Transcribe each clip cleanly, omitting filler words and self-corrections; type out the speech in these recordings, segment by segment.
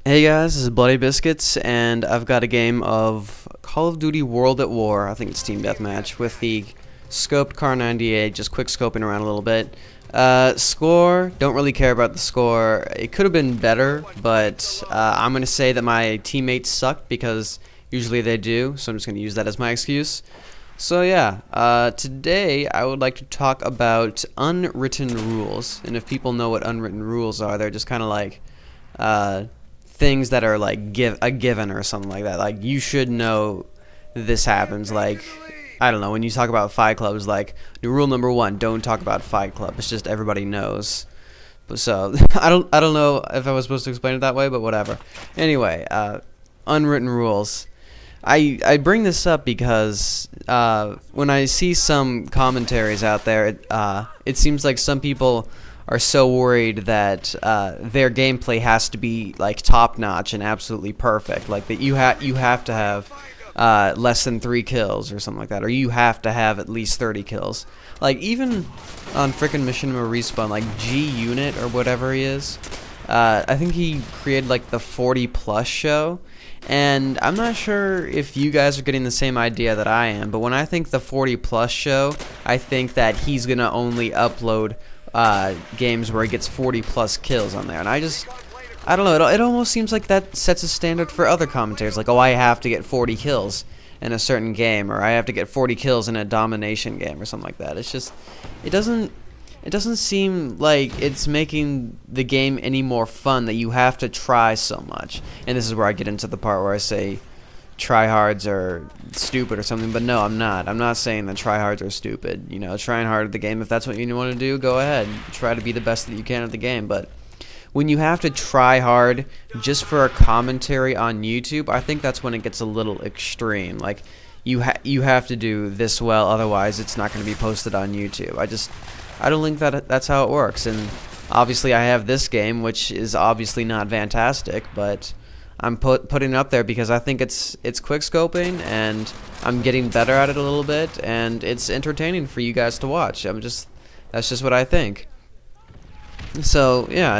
Hey guys, this is Bloody Biscuits, and I've got a game of Call of Duty World at War. I think it's Team Deathmatch with the scoped Car 98, just quick scoping around a little bit. Score, don't really care about the score. It could have been better, but I'm going to say that my teammates sucked because usually they do, so I'm just going to use that as my excuse. So yeah, today I would like to talk about unwritten rules, and if people know what unwritten rules are, they're just kind of like things that are like a given or something like that. Like, you should know this happens. Like, I don't know, when you talk about Fight Clubs, like, rule number 1, don't talk about Fight Club. It's just everybody knows. But so I don't know if I was supposed to explain it that way, but whatever. Anyway, unwritten rules. I bring this up because when I see some commentaries out there, it seems like some people are so worried that their gameplay has to be like top notch and absolutely perfect, like that you have to have less than 3 kills or something like that, or you have to have at least 30 kills. Like, even on frickin' Machinima Respawn, like G Unit or whatever he is, I think he created like the 40 plus show, and I'm not sure if you guys are getting the same idea that I am, but when I think the 40 plus show, I think that he's gonna only upload games where he gets 40 plus kills on there, and I don't know, it almost seems like that sets a standard for other commentators, like, oh, I have to get 40 kills in a certain game, or I have to get 40 kills in a domination game or something like that. It's just, it doesn't seem like it's making the game any more fun, that you have to try so much. And this is where I get into the part where I say tryhards are stupid or something, but no, I'm not saying that tryhards are stupid. You know, trying hard at the game, if that's what you want to do, go ahead, try to be the best that you can at the game. But when you have to try hard just for a commentary on YouTube, I think that's when it gets a little extreme. Like, you have to do this well, otherwise it's not going to be posted on YouTube. I don't think that that's how it works. And obviously I have this game, which is obviously not fantastic, but I'm putting it up there because I think it's quickscoping, and I'm getting better at it a little bit, and it's entertaining for you guys to watch. That's just what I think. So yeah,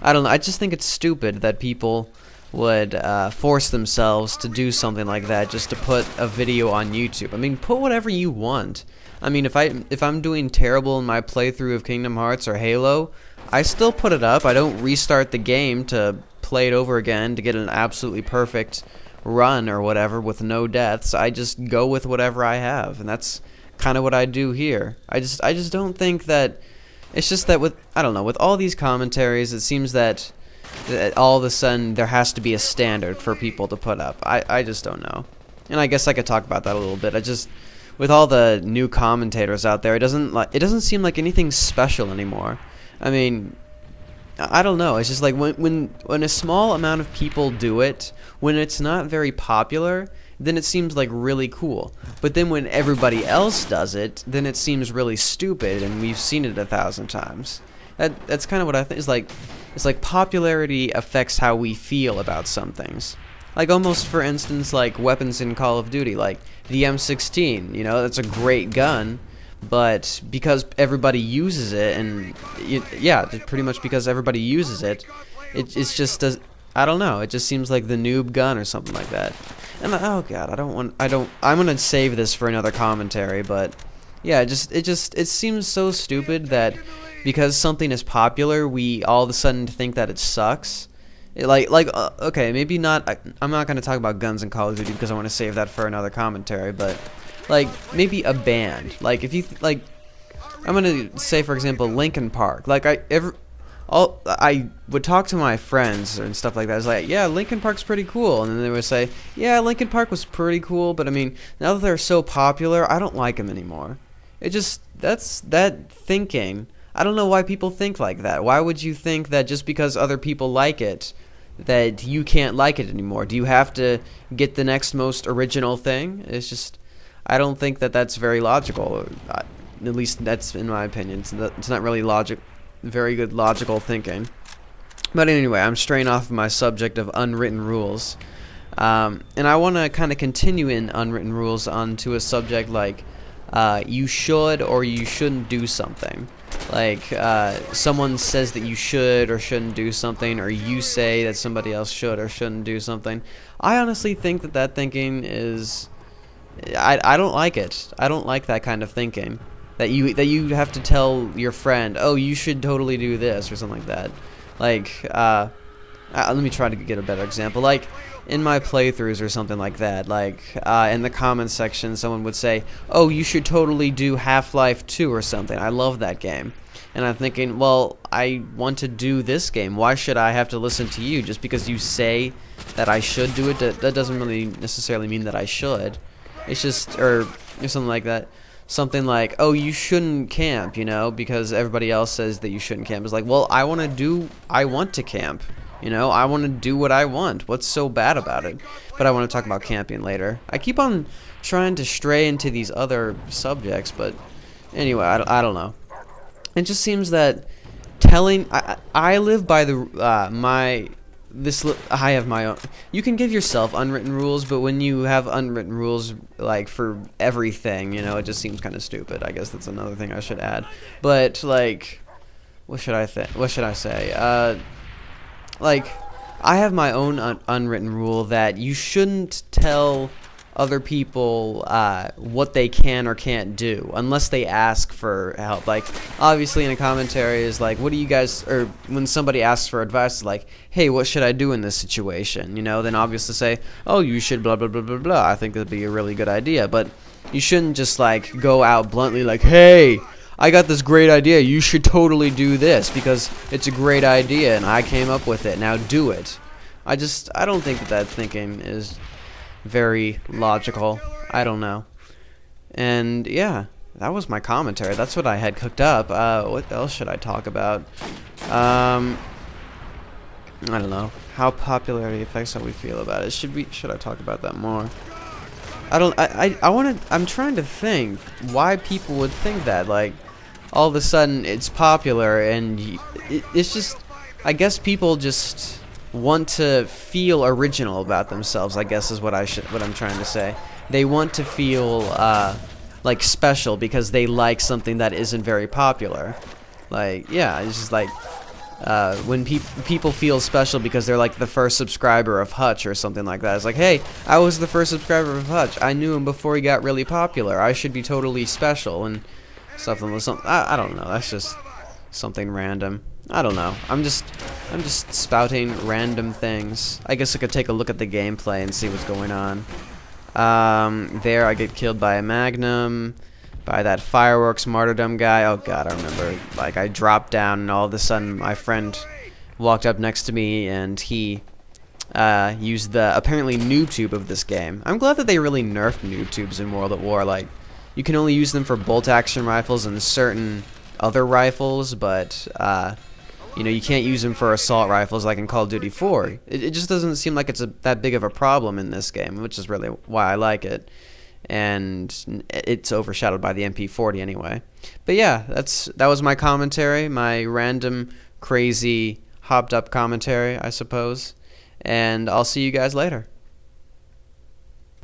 I don't know. I just think it's stupid that people would force themselves to do something like that just to put a video on YouTube. I mean, put whatever you want. I mean, if I'm doing terrible in my playthrough of Kingdom Hearts or Halo, I still put it up. I don't restart the game to play it over again to get an absolutely perfect run or whatever with no deaths. I just go with whatever I have, and that's kind of what I do here. I just don't think that. It's just that with all these commentaries, it seems that all of a sudden there has to be a standard for people to put up. I just don't know. And I guess I could talk about that a little bit. With all the new commentators out there, it doesn't seem like anything special anymore. I mean, I don't know. It's just like when a small amount of people do it, when it's not very popular, then it seems like really cool. But then when everybody else does it, then it seems really stupid, and we've seen it 1,000 times. That's kind of what I think. It's like popularity affects how we feel about some things. Like, almost, for instance, like weapons in Call of Duty, like the M16. You know, that's a great gun, but because everybody uses it, and yeah, pretty much because everybody uses it, it's just I don't know. It just seems like the noob gun or something like that. And oh god, I'm gonna save this for another commentary, but yeah, it seems so stupid that because something is popular, we all of a sudden think that it sucks. Okay, maybe not. I'm not gonna talk about guns in Call of Duty because I want to save that for another commentary. But like, maybe a band. Like, if you I'm gonna say, for example, Linkin Park. Like, I would talk to my friends and stuff like that. I was like, yeah, Linkin Park's pretty cool. And then they would say, yeah, Linkin Park was pretty cool, but I mean, now that they're so popular, I don't like them anymore. That's that thinking. I don't know why people think like that. Why would you think that just because other people like it, that you can't like it anymore? Do you have to get the next most original thing? It's just, I don't think that that's very logical. At least that's in my opinion. It's not really very good logical thinking. But anyway, I'm straying off of my subject of unwritten rules, and I want to kind of continue in unwritten rules onto a subject like you should or you shouldn't do something. like someone says that you should or shouldn't do something, or you say that somebody else should or shouldn't do something. I honestly think that that thinking is, I don't like it. I don't like that kind of thinking. That you have to tell your friend, oh, you should totally do this or something like that. Like, let me try to get a better example. Like, in my playthroughs or something like that, like, in the comments section, someone would say, oh, you should totally do Half-Life 2 or something. I love that game. And I'm thinking, well, I want to do this game. Why should I have to listen to you? Just because you say that I should do it, that doesn't really necessarily mean that I should. It's just, or something like that. Something like, oh, you shouldn't camp, you know, because everybody else says that you shouldn't camp. It's like, well, I want to camp, you know, I want to do what I want. What's so bad about it? But I want to talk about camping later. I keep on trying to stray into these other subjects, but anyway, I don't know. It just seems that telling, I live by the, I have my own. You can give yourself unwritten rules, but when you have unwritten rules like for everything, you know, it just seems kind of stupid. I guess that's another thing I should add. But like, what should I say? Like, I have my own unwritten rule that you shouldn't tell other people what they can or can't do unless they ask for help. Like, obviously in a commentary is like, what do you guys, or when somebody asks for advice, it's like, hey, what should I do in this situation, you know? Then obviously say, oh, you should blah blah blah blah blah. I think that'd be a really good idea. But you shouldn't just like go out bluntly like, hey, I got this great idea, you should totally do this because it's a great idea and I came up with it, now do it. I don't think that thinking is very logical. I don't know. And yeah, that was my commentary. That's what I had cooked up. What else should I talk about? I don't know. How popularity affects how we feel about it. Should I talk about that more? I'm trying to think why people would think that. Like, all of a sudden it's popular and it's just, I guess people just want to feel original about themselves, I guess is what I'm trying to say. They want to feel like special because they like something that isn't very popular. Like, yeah, it's just like when people feel special because they're like the first subscriber of Hutch or something like that. It's like, hey, I was the first subscriber of Hutch. I knew him before he got really popular. I should be totally special and something. I don't know. That's just something random. I don't know. I'm just spouting random things. I guess I could take a look at the gameplay and see what's going on. There I get killed by a magnum, by that fireworks martyrdom guy. Oh god, I remember. Like, I dropped down and all of a sudden my friend walked up next to me and he used the apparently noob tube of this game. I'm glad that they really nerfed noob tubes in World at War. Like, you can only use them for bolt action rifles and certain other rifles, but you know, you can't use them for assault rifles like in Call of Duty 4. It just doesn't seem like it's that big of a problem in this game, which is really why I like it. And it's overshadowed by the MP40 anyway. But yeah, that was my commentary, my random, crazy, hopped up commentary, I suppose. And I'll see you guys later.